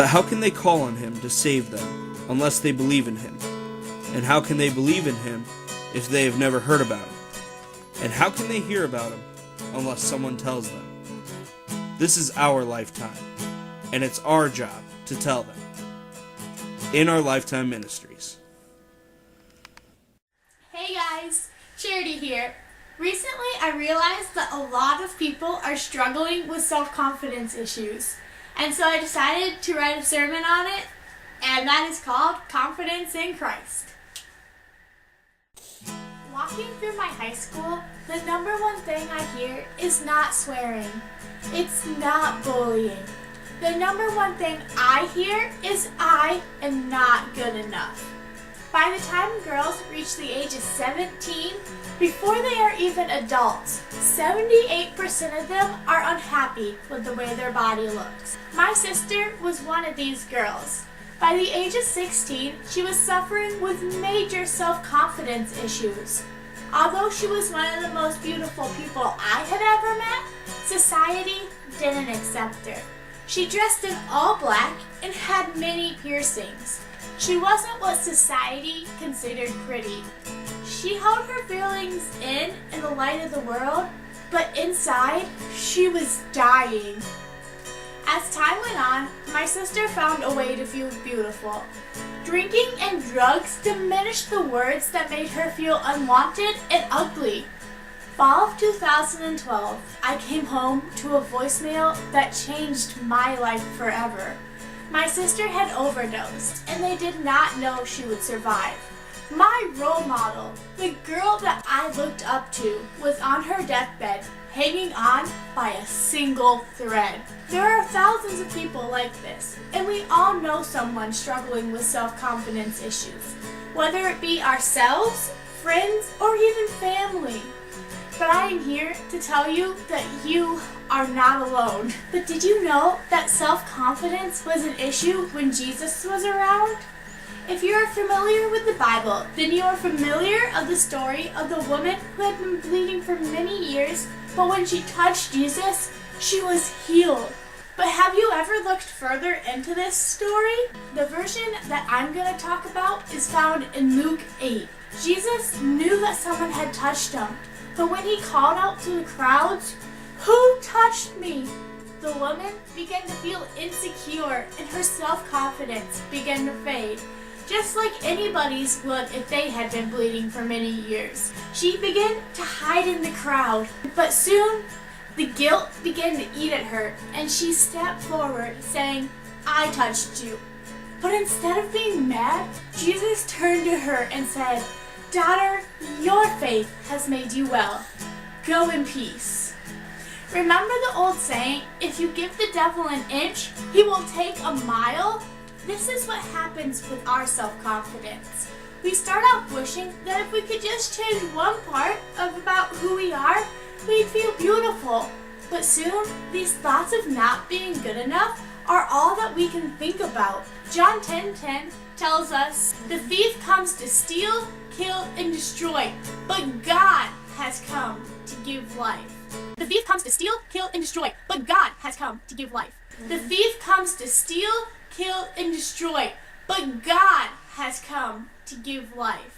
But how can they call on him to save them unless they believe in him? And how can they believe in him if they have never heard about him? And how can they hear about him unless someone tells them? This is our lifetime, and it's our job to tell them. In Our Lifetime Ministries. Hey guys, Charity here. Recently I realized that a lot of people are struggling with self-confidence issues, and so I decided to write a sermon on it, and that is called Confidence in Christ. Walking through my high school, the number one thing I hear is not swearing. It's not bullying. The number one thing I hear is I am not good enough. By the time girls reach the age of 17, before they are even adults, 78% of them are unhappy with the way their body looks. My sister was one of these girls. By the age of 16, she was suffering with major self-confidence issues. Although she was one of the most beautiful people I had ever met, society didn't accept her. She dressed in all black and had many piercings. She wasn't what society considered pretty. She held her feelings in the light of the world, but inside, she was dying. As time went on, my sister found a way to feel beautiful. Drinking and drugs diminished the words that made her feel unwanted and ugly. Fall of 2012, I came home to a voicemail that changed my life forever. My sister had overdosed, and they did not know she would survive. My role model, the girl that I looked up to, was on her deathbed, hanging on by a single thread. There are thousands of people like this, and we all know someone struggling with self-confidence issues, whether it be ourselves, friends, or even family. But I am here to tell you that you are not alone. But did you know that self-confidence was an issue when Jesus was around? If you are familiar with the Bible, then you are familiar of the story of the woman who had been bleeding for many years, but when she touched Jesus, she was healed. But have you ever looked further into this story? The version that I'm going to talk about is found in Luke 8. Jesus knew that someone had touched him, but when he called out to the crowds, "Who touched me?" the woman began to feel insecure and her self-confidence began to fade, just like anybody's would if they had been bleeding for many years. She began to hide in the crowd, but soon the guilt began to eat at her, and she stepped forward saying, "I touched you." But instead of being mad, Jesus turned to her and said, "Daughter, your faith has made you well. Go in peace." Remember the old saying, if you give the devil an inch, he will take a mile? This is what happens with our self-confidence. We start off wishing that if we could just change one part of about who we are, we'd feel beautiful. But soon, these thoughts of not being good enough are all that we can think about. John 10:10 tells us, "The thief comes to steal, kill, and destroy, but God has come to give life." The thief comes to steal, kill, and destroy, but God has come to give life. The thief comes to steal, kill, and destroy, but God has come to give life.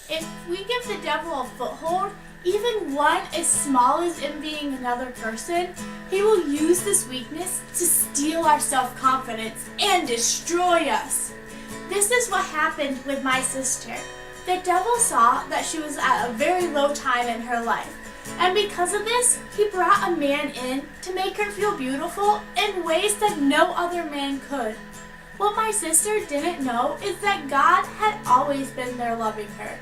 If we give the devil a foothold, even one as small as envying another person, he will use this weakness to steal our self-confidence and destroy us. This is what happened with my sister. The devil saw that she was at a very low time in her life, and because of this, he brought a man in to make her feel beautiful in ways that no other man could. What my sister didn't know is that God had always been there loving her.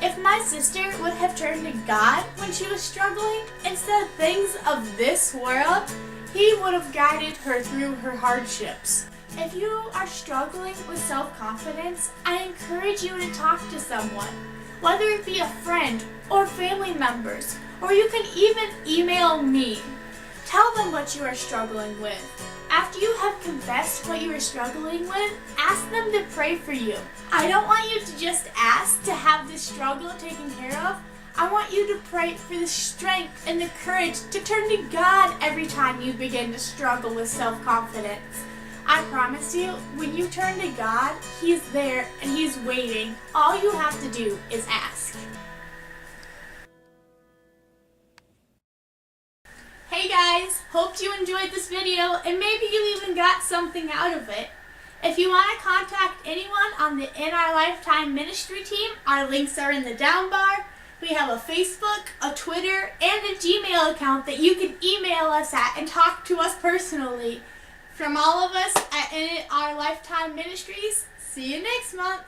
If my sister would have turned to God when she was struggling instead of things of this world, He would have guided her through her hardships. If you are struggling with self-confidence, I encourage you to talk to someone, whether it be a friend or family members, or you can even email me. Tell them what you are struggling with. After you have confessed what you are struggling with, ask them to pray for you. I don't want you to just ask to have this struggle taken care of. I want you to pray for the strength and the courage to turn to God every time you begin to struggle with self-confidence. I promise you, when you turn to God, He's there and He's waiting. All you have to do is ask. Hey guys, hope you enjoyed this video and maybe you even got something out of it. If you want to contact anyone on the In Our Lifetime Ministry team, our links are in the down bar. We have a Facebook, a Twitter, and a Gmail account that you can email us at and talk to us personally. From all of us at In Our Lifetime Ministries, see you next month.